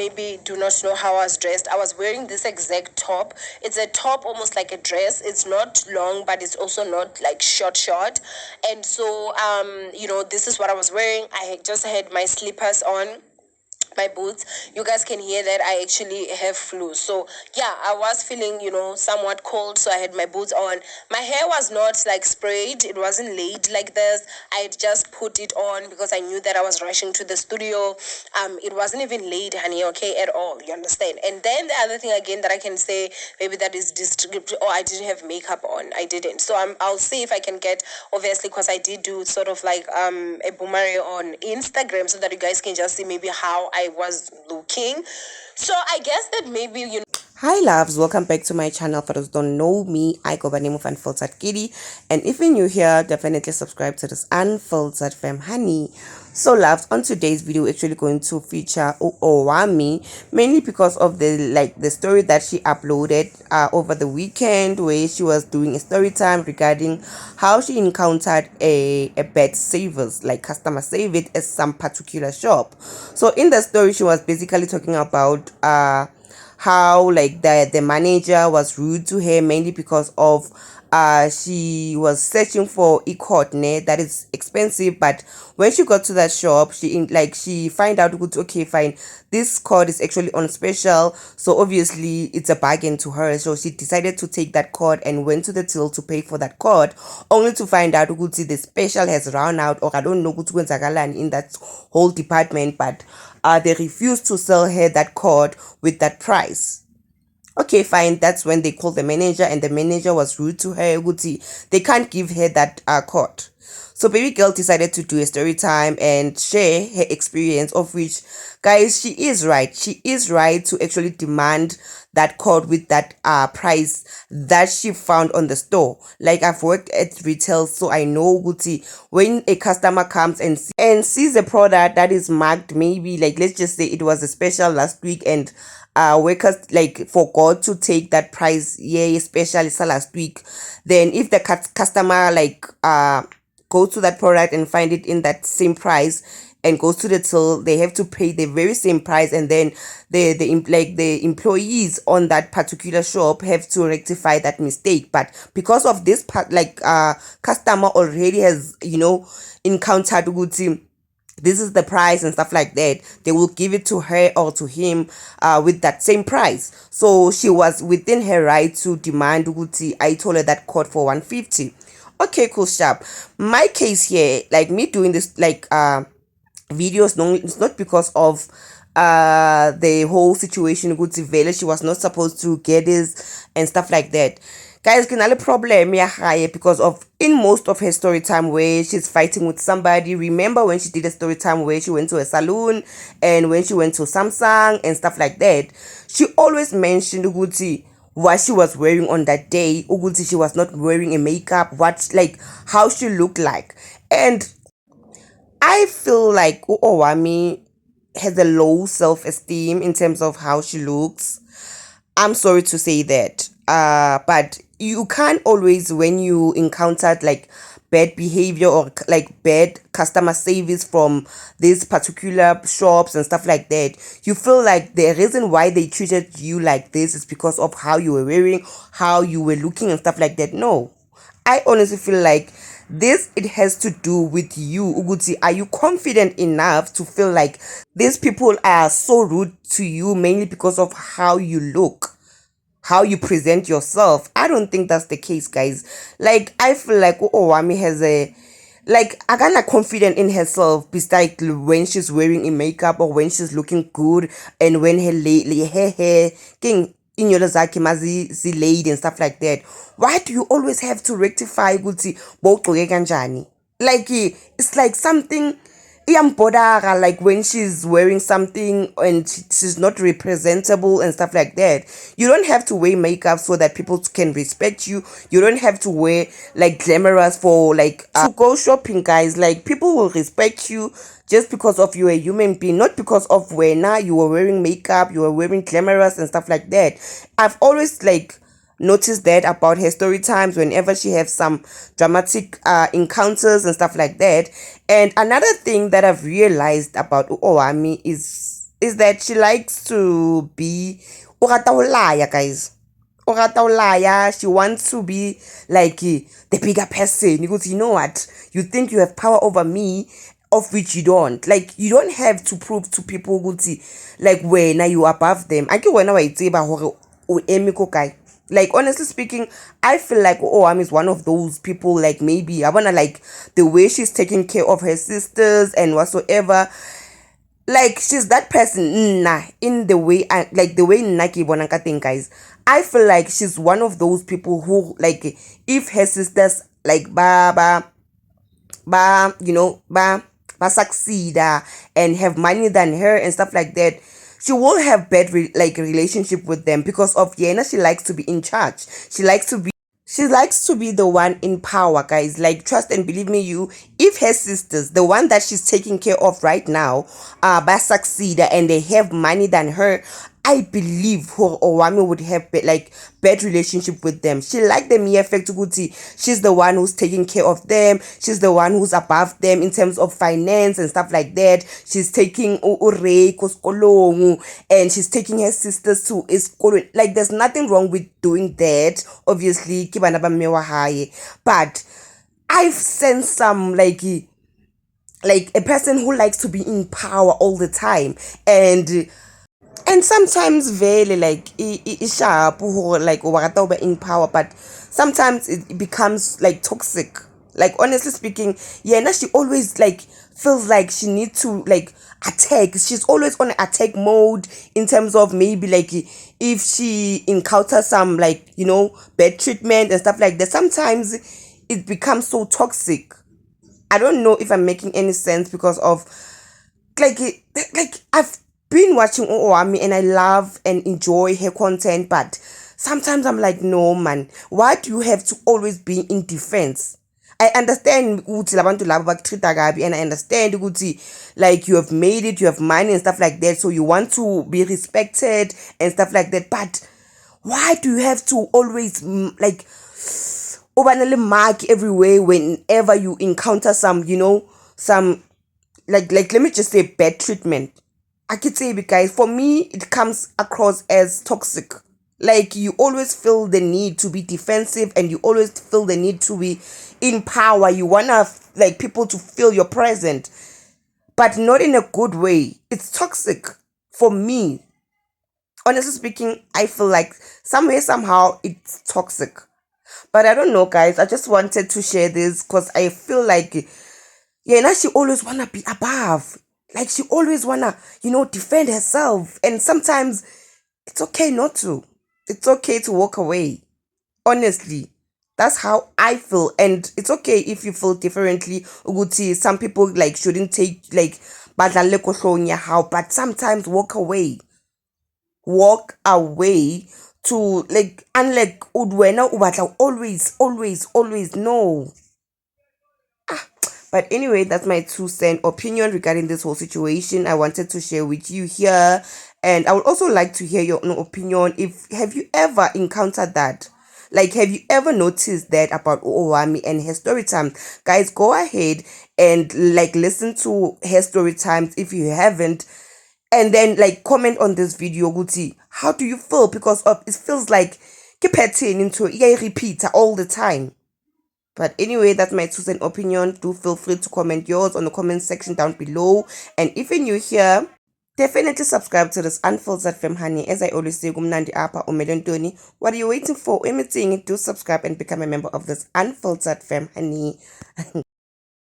maybe do not know how I was dressed, I was wearing this exact top. It's a top almost like a dress. It's not long, but it's also not like short. And so this is what I was wearing. I just had my slippers on, my boots. You guys can hear that I actually have flu. So yeah, I was feeling, somewhat cold. So I had my boots on. My hair was not like sprayed. It wasn't laid like this. I had just put it on because I knew that I was rushing to the studio. It wasn't even laid, honey, okay, at all. You understand? And then the other thing again that I can say, maybe that is descriptive, or I didn't have makeup on. I didn't. So I'll see if I can get, obviously, because I did do sort of like a boomerang on Instagram, so that you guys can just see maybe how I was looking. So I guess that maybe Hi loves, welcome back to my channel. For those who don't know me, I go by the name of Unfiltered Kitty, and if you're new here, definitely subscribe to this Unfiltered Fam Honey. So loves, on today's video, actually going to feature owamie, mainly because of the story that she uploaded over the weekend, where she was doing a story time regarding how she encountered a bad service, like customer service at some particular shop. So in the story, she was basically talking about how like the manager was rude to her, mainly because of she was searching for a coordinate that is expensive, but when she got to that shop, she find out, okay, fine, this cord is actually on special, so obviously it's a bargain to her. So she decided to take that cord and went to the till to pay for that cord, only to find out the special has run out, or I don't know what's in that whole department, but they refused to sell her that cord with that price. Okay, fine. That's when they called the manager, and the manager was rude to her. They can't give her that cord. So baby girl decided to do a story time and share her experience, of which, guys, she is right. She is right to actually demand that cord with that price that she found on the store. Like, I've worked at retail, so I know when a customer comes and sees a product that is marked, maybe like, let's just say it was a special last week, and workers like forgot to take that price, yeah, special last week, then if the customer like goes to that product and find it in that same price and goes to the till, they have to pay the very same price, and then the employees on that particular shop have to rectify that mistake. But because of this part, like customer already has encountered this is the price and stuff like that, they will give it to her or to him with that same price. So she was within her right to demand I told her that cord for 150. Okay, cool, sharp. My case here, like me doing this like videos, no, it's not because of the whole situation vele she was not supposed to get this and stuff like that. Guys, can a problem yeah, because of in most of her story time where she's fighting with somebody. Remember when she did a story time where she went to a salon, and when she went to Samsung and stuff like that, she always mentioned what she was wearing on that day. She was not wearing a makeup, how she looked like. And I feel like owamie has a low self-esteem in terms of how she looks. I'm sorry to say that. But you can't always, when you encountered like bad behavior or like bad customer service from these particular shops and stuff like that, you feel like the reason why they treated you like this is because of how you were wearing, how you were looking and stuff like that. No, I honestly feel like it has to do with you. Are you confident enough to feel like these people are so rude to you mainly because of how you look, how you present yourself? I don't think that's the case, guys. Like, I feel like owamie has a Agana confident in herself, besides when she's wearing a makeup or when she's looking good, and when her hair king in your zaki mazi laid and stuff like that. Why do you always have to rectify guti bogcoke kanjani? Like, it's like something iyambodara, like when she's wearing something and she's not representable and stuff like that. You don't have to wear makeup so that people can respect you. You don't have to wear like glamorous for like to go shopping, guys. Like, people will respect you just because of you a human being, not because of when now you were wearing makeup, you were wearing glamorous and stuff like that. I've always like noticed that about her story times whenever she has some dramatic encounters and stuff like that. And another thing that I've realized about owamie is is that she likes to be o rata ho laya, guys. O rata ho laya. She wants to be like the bigger person because you know what? You think you have power over me, of which you don't. Like you don't have to prove to people ukuthi like when you above them. Ake wena wa itseba hore o eme ko kae. Like honestly speaking, I feel like I'm is one of those people. Like maybe I wanna like the way she's taking care of her sisters and whatsoever. Like she's that person nah, in the way I like the way Naki Bonanka guys. I feel like she's one of those people who like if her sisters like ba succeed and have money than her and stuff like that, she will have bad like relationship with them because of Yena. She likes to be in charge. She likes to be the one in power, guys. Like, trust and believe me, if her sisters, the one that she's taking care of right now, but succeed and they have money than her, I believe her Owami would have like bad relationship with them. She like the mere fact Guti. She's the one who's taking care of them. She's the one who's above them in terms of finance and stuff like that. She's taking Ure Koskolongu and she's taking her sisters to Iskolo. Like there's nothing wrong with doing that. Obviously, Kibana ba mewa haye. But I've sensed some like a person who likes to be in power all the time and sometimes very like sharp who like over in power, but sometimes it becomes like toxic. Like honestly speaking, yeah, now she always like feels like she needs to like attack. She's always on attack mode in terms of maybe like if she encounters some like bad treatment and stuff like that. Sometimes it becomes so toxic. I don't know if I'm making any sense because of like I've been watching owamie and I love and enjoy her content, but sometimes I'm like, no man, why do you have to always be in defense? I understand ukuthi labantu laba bakutreata kabi, and I understand ukuthi like you have made it, you have money and stuff like that, so you want to be respected and stuff like that, but why do you have to always like obanele mark everywhere whenever you encounter some some like let me just say bad treatment? I could say, because for me it comes across as toxic. Like you always feel the need to be defensive and you always feel the need to be in power. You wanna like people to feel your present, but not in a good way. It's toxic for me. Honestly speaking, I feel like somewhere somehow it's toxic. But I don't know, guys. I just wanted to share this because I feel like now she always wanna be above. Like she always wanna, defend herself. And sometimes it's okay not to. It's okay to walk away. Honestly. That's how I feel. And it's okay if you feel differently. Uguti, some people like shouldn't take like badlale kohlonya how, but sometimes walk away. Walk away to like unlike udwena ubatla always no. But anyway, that's my 2 cent opinion regarding this whole situation. I wanted to share with you here. And I would also like to hear your own opinion. Have you ever encountered that? Like, have you ever noticed that about Owami and her story times? Guys, go ahead and like listen to her story times if you haven't. And then like comment on this video, Guti. How do you feel? Because it feels like keep into repeat all the time. But anyway, that's my 2 cent opinion. Do feel free to comment yours on the comment section down below. And if you're new here, definitely subscribe to this Unfiltered Fem Honey. As I always say, Gumnandi Apa Tony. What are you waiting for? Anything, do subscribe and become a member of this Unfiltered Fem Honey.